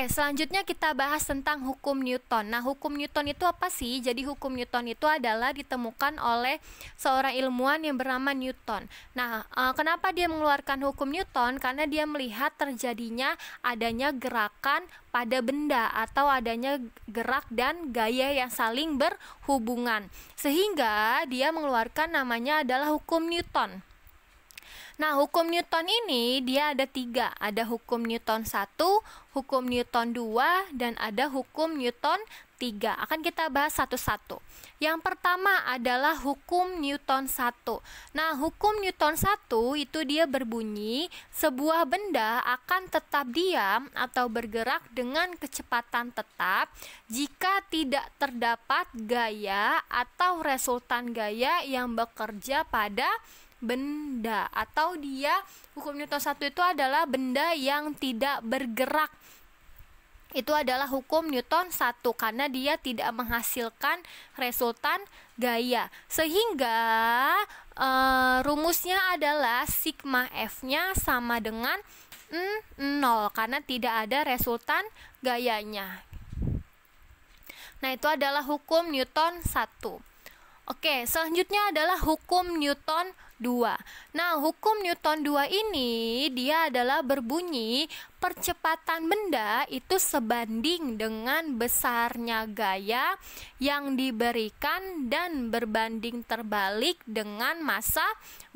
Oke, selanjutnya kita bahas tentang hukum Newton. Nah, hukum Newton itu apa sih? Jadi hukum Newton itu adalah ditemukan oleh seorang ilmuwan yang bernama Newton. Nah, kenapa dia mengeluarkan hukum Newton? Karena dia melihat terjadinya adanya gerakan pada benda atau adanya gerak dan gaya yang saling berhubungan. Sehingga dia mengeluarkan namanya adalah hukum Newton. Nah, hukum Newton ini dia ada 3. Ada hukum Newton 1, hukum Newton 2, dan ada hukum Newton 3. Akan kita bahas satu-satu. Yang pertama adalah hukum Newton 1. Nah, hukum Newton 1 itu dia berbunyi, sebuah benda akan tetap diam atau bergerak dengan kecepatan tetap jika tidak terdapat gaya atau resultan gaya yang bekerja pada benda. Atau hukum Newton 1 itu adalah benda yang tidak bergerak. Itu adalah hukum Newton 1 karena dia tidak menghasilkan resultan gaya. Sehingga rumusnya adalah sigma F-nya sama dengan 0 karena tidak ada resultan gayanya. Nah, itu adalah hukum Newton 1. Oke, selanjutnya adalah hukum Newton 2. Nah, hukum Newton 2 ini dia adalah berbunyi percepatan benda itu sebanding dengan besarnya gaya yang diberikan dan berbanding terbalik dengan massa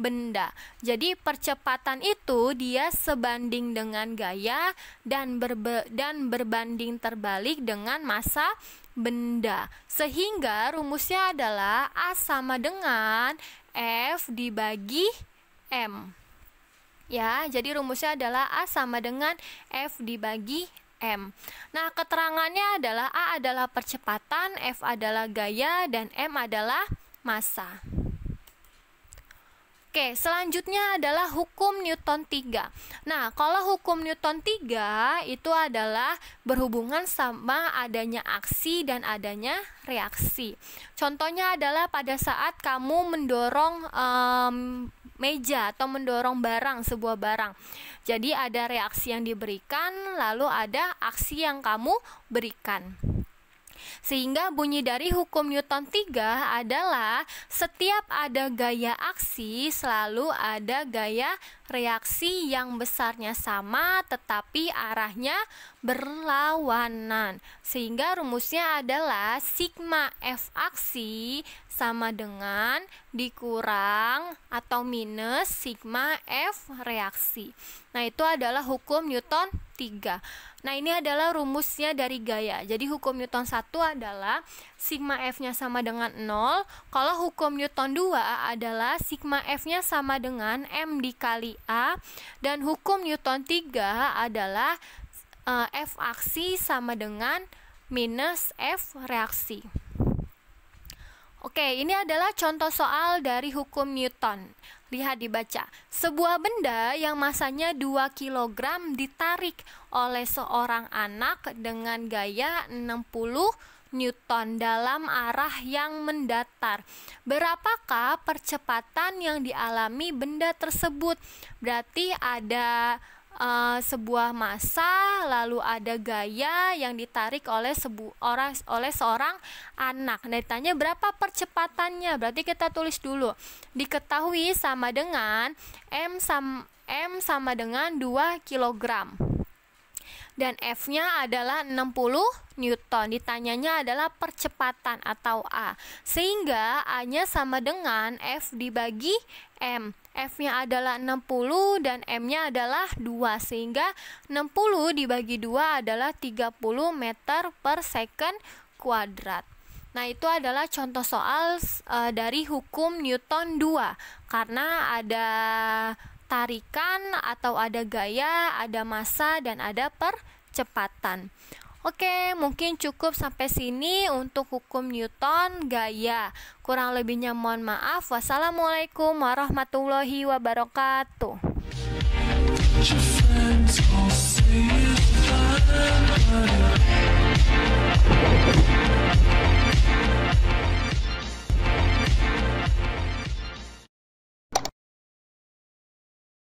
benda. Jadi percepatan itu dia sebanding dengan gaya dan berbanding terbalik dengan massa benda. Sehingga rumusnya adalah A sama dengan F dibagi M. Ya, jadi rumusnya adalah A sama dengan F dibagi M. Nah, keterangannya adalah A adalah percepatan, F adalah gaya, dan M adalah massa. Oke, selanjutnya adalah hukum Newton 3. Nah, kalau hukum Newton 3 itu adalah berhubungan sama adanya aksi dan adanya reaksi. Contohnya adalah pada saat kamu mendorong meja atau mendorong sebuah barang. Jadi ada reaksi yang diberikan, lalu ada aksi yang kamu berikan. Sehingga bunyi dari hukum Newton 3 adalah setiap ada gaya aksi selalu ada gaya reaksi yang besarnya sama tetapi arahnya berlawanan. Sehingga rumusnya adalah sigma F aksi sama dengan dikurang atau minus sigma F reaksi. Nah, itu adalah hukum Newton 3. Nah, ini adalah rumusnya dari gaya. Jadi hukum Newton 1 adalah sigma F-nya sama dengan 0. Kalau hukum Newton 2 adalah sigma F-nya sama dengan M dikali A. Dan hukum Newton 3 adalah F aksi sama dengan minus F reaksi. Oke, ini adalah contoh soal dari hukum Newton. Lihat dibaca. Sebuah benda yang masanya 2 kg ditarik oleh seorang anak dengan gaya 60 Newton dalam arah yang mendatar. Berapakah percepatan yang dialami benda tersebut? Berarti ada sebuah massa, lalu ada gaya yang ditarik oleh seorang anak. Nah, ditanya berapa percepatannya, berarti kita tulis dulu. Diketahui sama dengan M sama dengan 2 kg. Dan F-nya adalah 60 Newton. Ditanyanya adalah percepatan atau A. Sehingga A-nya sama dengan F dibagi M. F-nya adalah 60 dan M-nya adalah 2. Sehingga 60 dibagi 2 adalah 30 meter per second kuadrat. Nah, itu adalah contoh soal dari hukum Newton 2. Karena ada tarikan atau ada gaya, ada massa, dan ada percepatan. Oke, mungkin cukup sampai sini untuk hukum Newton gaya. Kurang lebihnya mohon maaf. Wassalamualaikum warahmatullahi wabarakatuh.